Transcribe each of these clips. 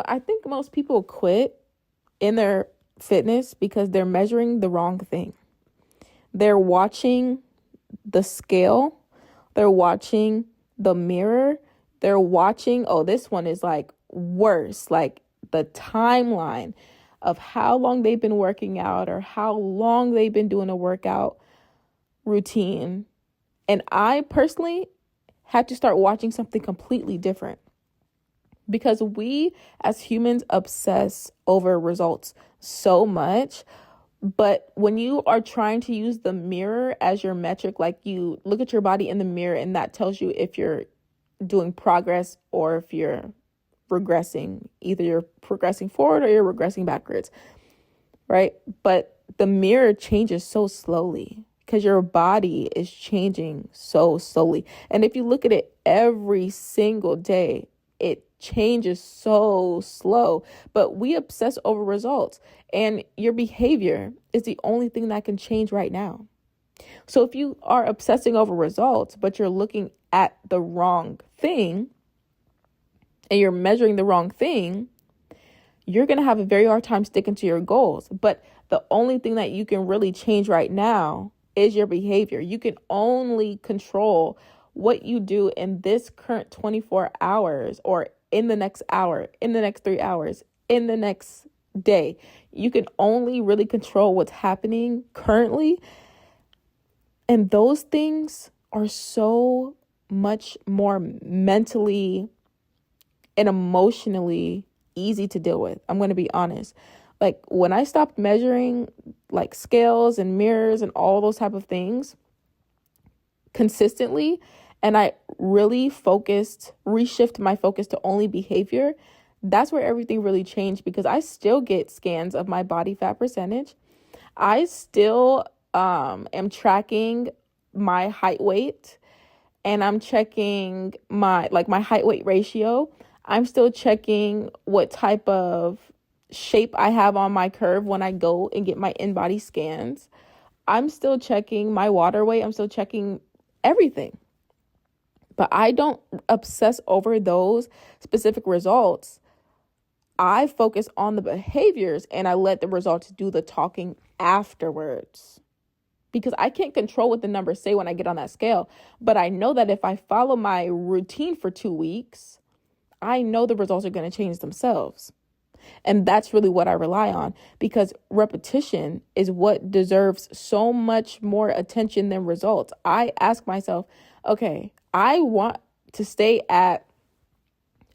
I think most people quit in their fitness because they're measuring the wrong thing. They're watching the scale, they're watching the mirror, they're watching, oh, this one is like worse, like the timeline of how long they've been working out or how long they've been doing a workout routine. And I personally had to start watching something completely different because we as humans obsess over results so much. But when you are trying to use the mirror as your metric, like you look at your body in the mirror and that tells you if you're doing progress or if you're regressing, either you're progressing forward or you're regressing backwards, right? But the mirror changes so slowly because your body is changing so slowly. And if you look at it every single day, it changes so slow, but we obsess over results, and your behavior is the only thing that can change right now. So if you are obsessing over results, but you're looking at the wrong thing and you're measuring the wrong thing, you're going to have a very hard time sticking to your goals. But the only thing that you can really change right now is your behavior. You can only control what you do in this current 24 hours or in the next hour, in the next 3 hours, in the next day. You can only really control what's happening currently. And those things are so much more mentally and emotionally easy to deal with. I'm going to be honest. Like when I stopped measuring like scales and mirrors and all those type of things consistently, and I really reshift my focus to only behavior, that's where everything really changed, because I still get scans of my body fat percentage. I still am tracking my height weight, and I'm checking my height weight ratio. I'm still checking what type of shape I have on my curve when I go and get my in-body scans. I'm still checking my water weight. I'm still checking everything. But I don't obsess over those specific results. I focus on the behaviors and I let the results do the talking afterwards. Because I can't control what the numbers say when I get on that scale. But I know that if I follow my routine for 2 weeks, I know the results are going to change themselves. And that's really what I rely on, because repetition is what deserves so much more attention than results. I ask myself, okay, I want to stay at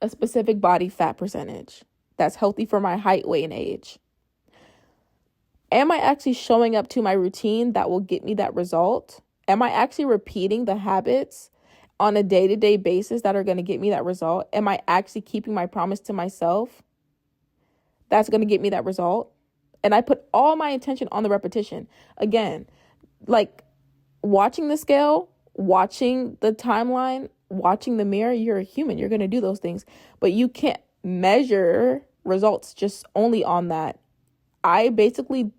a specific body fat percentage that's healthy for my height, weight, and age. Am I actually showing up to my routine that will get me that result? Am I actually repeating the habits on a day-to-day basis that are going to get me that result? Am I actually keeping my promise to myself that's going to get me that result? And I put all my attention on the repetition. Again, like watching the scale, watching the timeline, watching the mirror, you're a human. You're going to do those things. But you can't measure results just only on that. I basically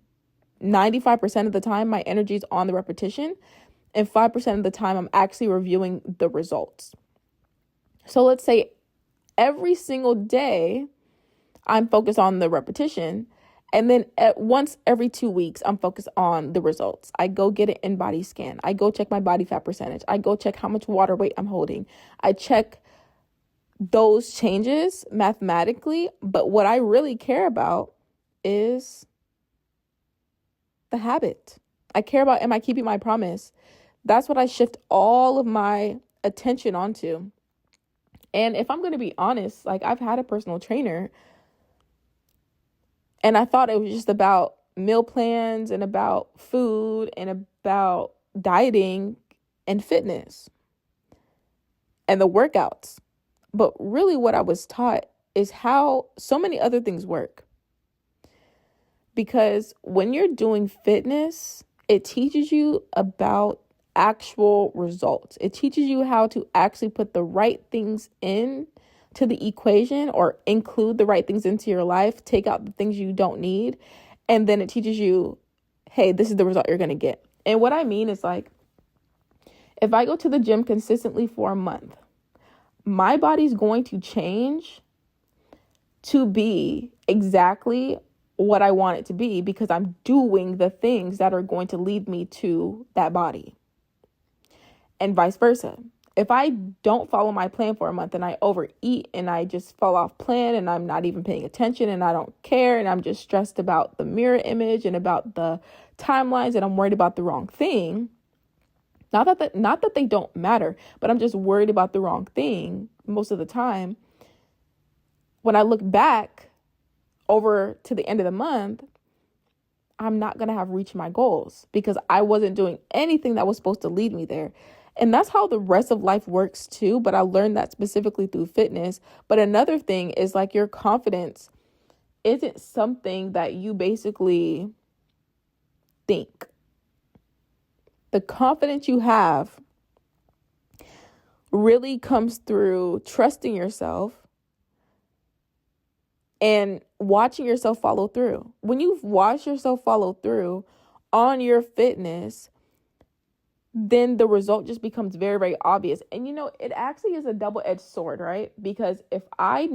95% of the time, my energy is on the repetition, and 5% of the time, I'm actually reviewing the results. So let's say every single day, I'm focused on the repetition, and then once every 2 weeks, I'm focused on the results. I go get an in-body scan. I go check my body fat percentage. I go check how much water weight I'm holding. I check those changes mathematically, but what I really care about is the habit. I care about, am I keeping my promise? That's what I shift all of my attention onto. And if I'm going to be honest, like I've had a personal trainer and I thought it was just about meal plans and about food and about dieting and fitness and the workouts. But really what I was taught is how so many other things work. Because when you're doing fitness, it teaches you about actual results. It teaches you how to actually put the right things in to the equation, or include the right things into your life, take out the things you don't need. And then it teaches you, hey, this is the result you're going to get. And what I mean is, like, if I go to the gym consistently for a month, my body's going to change to be exactly what I want it to be because I'm doing the things that are going to lead me to that body, and vice versa. If I don't follow my plan for a month and I overeat and I just fall off plan and I'm not even paying attention and I don't care and I'm just stressed about the mirror image and about the timelines and I'm worried about the wrong thing, not that they don't matter, but I'm just worried about the wrong thing most of the time. When I look back over to the end of the month, I'm not going to have reached my goals because I wasn't doing anything that was supposed to lead me there. And that's how the rest of life works too. But I learned that specifically through fitness. But another thing is like your confidence isn't something that you basically think. The confidence you have really comes through trusting yourself and watching yourself follow through. When you watch yourself follow through on your fitness, then the result just becomes very, very obvious. And it actually is a double-edged sword, right? Because if I,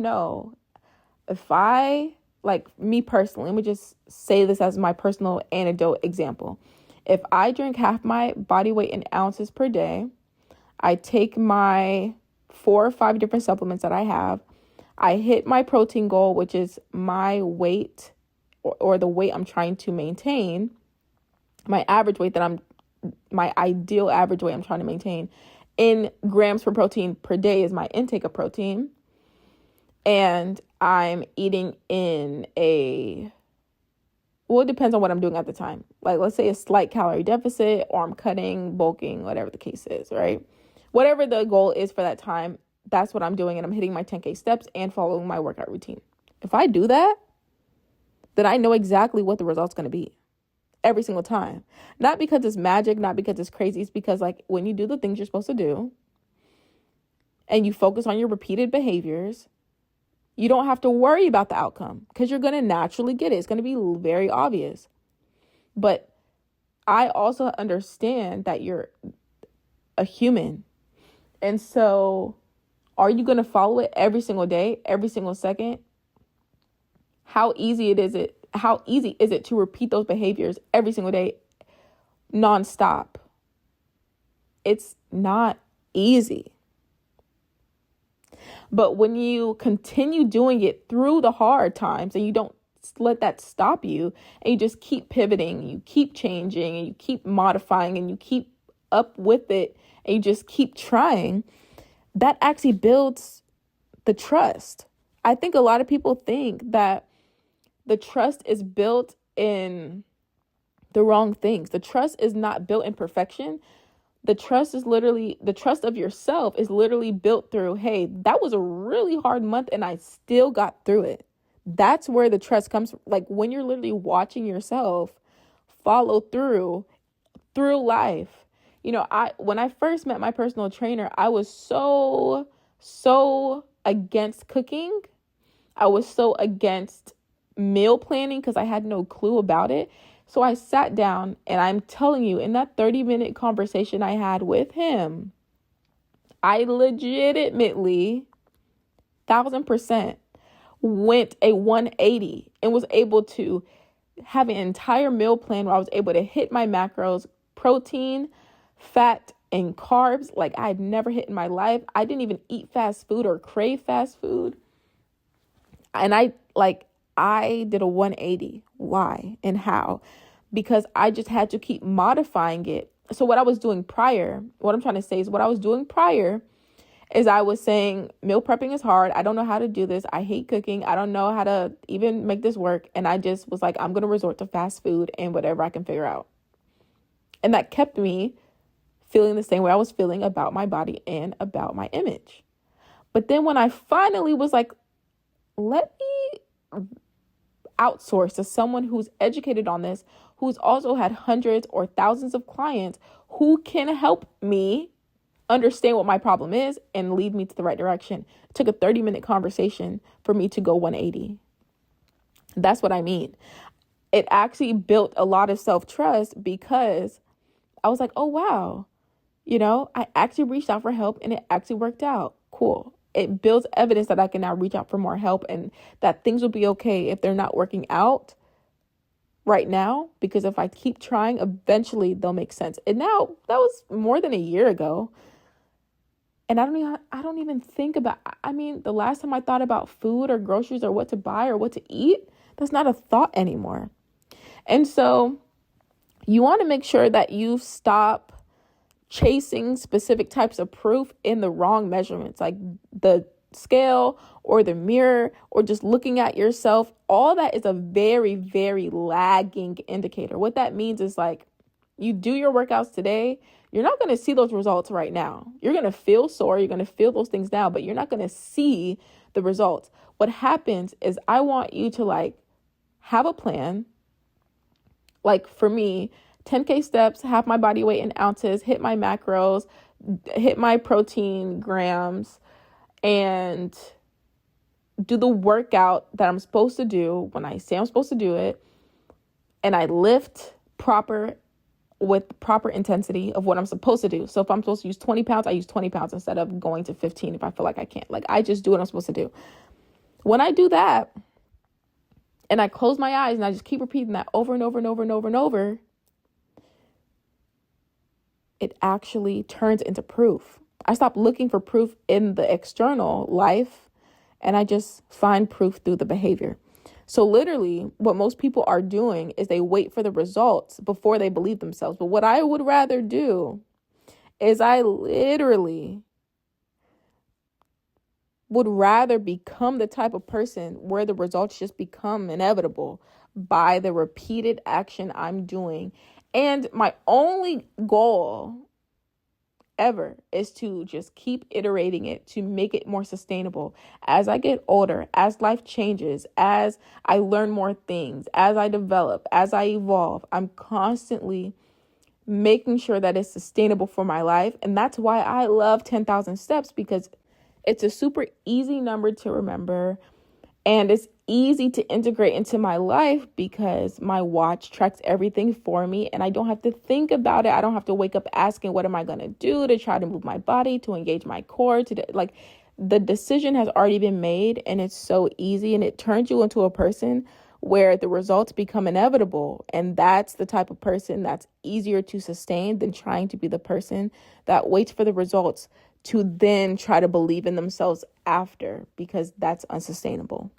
like me personally, let me just say this as my personal anecdote example. If I drink half my body weight in ounces per day, I take my 4 or 5 different supplements that I have, I hit my protein goal, which is my weight or the weight I'm trying to maintain, my ideal average weight I'm trying to maintain in grams per protein per day is my intake of protein. And I'm eating it depends on what I'm doing at the time. Like, let's say a slight calorie deficit, or I'm cutting, bulking, whatever the case is, right? Whatever the goal is for that time, that's what I'm doing. And I'm hitting my 10K steps and following my workout routine. If I do that, then I know exactly what the result's going to be every single time. Not because it's magic, not because it's crazy. It's because like when you do the things you're supposed to do and you focus on your repeated behaviors, you don't have to worry about the outcome because you're going to naturally get it. It's going to be very obvious. But I also understand that you're a human. And so are you going to follow it every single day, every single second? How easy is it to repeat those behaviors every single day, nonstop? It's not easy. But when you continue doing it through the hard times and you don't let that stop you and you just keep pivoting, you keep changing and you keep modifying and you keep up with it and you just keep trying, that actually builds the trust. I think a lot of people think that the trust is built in the wrong things. The trust is not built in perfection. The trust of yourself is literally built through, hey, that was a really hard month and I still got through it. That's where the trust comes from. Like when you're literally watching yourself follow through life. When I first met my personal trainer, I was so against cooking. I was so against meal planning because I had no clue about it. So I sat down and I'm telling you, in that 30-minute conversation I had with him, I legitimately 1,000% went a 180 and was able to have an entire meal plan where I was able to hit my macros, protein, fat, and carbs like I had never hit in my life. I didn't even eat fast food or crave fast food. And I did a 180. Why and how? Because I just had to keep modifying it. So what I'm trying to say is what I was doing prior is I was saying meal prepping is hard. I don't know how to do this. I hate cooking. I don't know how to even make this work. And I just was like, I'm going to resort to fast food and whatever I can figure out. And that kept me feeling the same way I was feeling about my body and about my image. But then when I finally was like, let me outsource to someone who's educated on this, who's also had hundreds or thousands of clients who can help me understand what my problem is and lead me to the right direction. It took a 30-minute conversation for me to go 180. That's what I mean. It actually built a lot of self-trust because I was like, oh, wow. I actually reached out for help and it actually worked out. Cool. it builds evidence that I can now reach out for more help and that things will be okay if they're not working out right now, because if I keep trying, eventually they'll make sense. And now that was more than a year ago. And I don't even think about, I mean, the last time I thought about food or groceries or what to buy or what to eat, that's not a thought anymore. And so you want to make sure that you stop chasing specific types of proof in the wrong measurements, like the scale or the mirror or just looking at yourself. All that is a very, very lagging indicator. What that means is like you do your workouts today, you're not going to see those results right now. You're going to feel sore. You're going to feel those things now, but you're not going to see the results. What happens is I want you to like have a plan. Like for me, 10K steps, half my body weight in ounces, hit my macros, hit my protein grams, and do the workout that I'm supposed to do when I say I'm supposed to do it. And I lift with proper intensity of what I'm supposed to do. So if I'm supposed to use 20 pounds, I use 20 pounds instead of going to 15 if I feel like I can't. Like I just do what I'm supposed to do. When I do that and I close my eyes and I just keep repeating that over and over and over and over and over, it actually turns into proof. I stop looking for proof in the external life and I just find proof through the behavior. So literally what most people are doing is they wait for the results before they believe themselves. But what I would rather do is I literally would rather become the type of person where the results just become inevitable by the repeated action I'm doing. And my only goal ever is to just keep iterating it to make it more sustainable. As I get older, as life changes, as I learn more things, as I develop, as I evolve, I'm constantly making sure that it's sustainable for my life. And that's why I love 10,000 steps, because it's a super easy number to remember. And it's easy to integrate into my life because my watch tracks everything for me and I don't have to think about it. I don't have to wake up asking, what am I going to do to try to move my body, to engage my core, like the decision has already been made and it's so easy, and it turns you into a person where the results become inevitable. And that's the type of person that's easier to sustain than trying to be the person that waits for the results to then try to believe in themselves after, because that's unsustainable.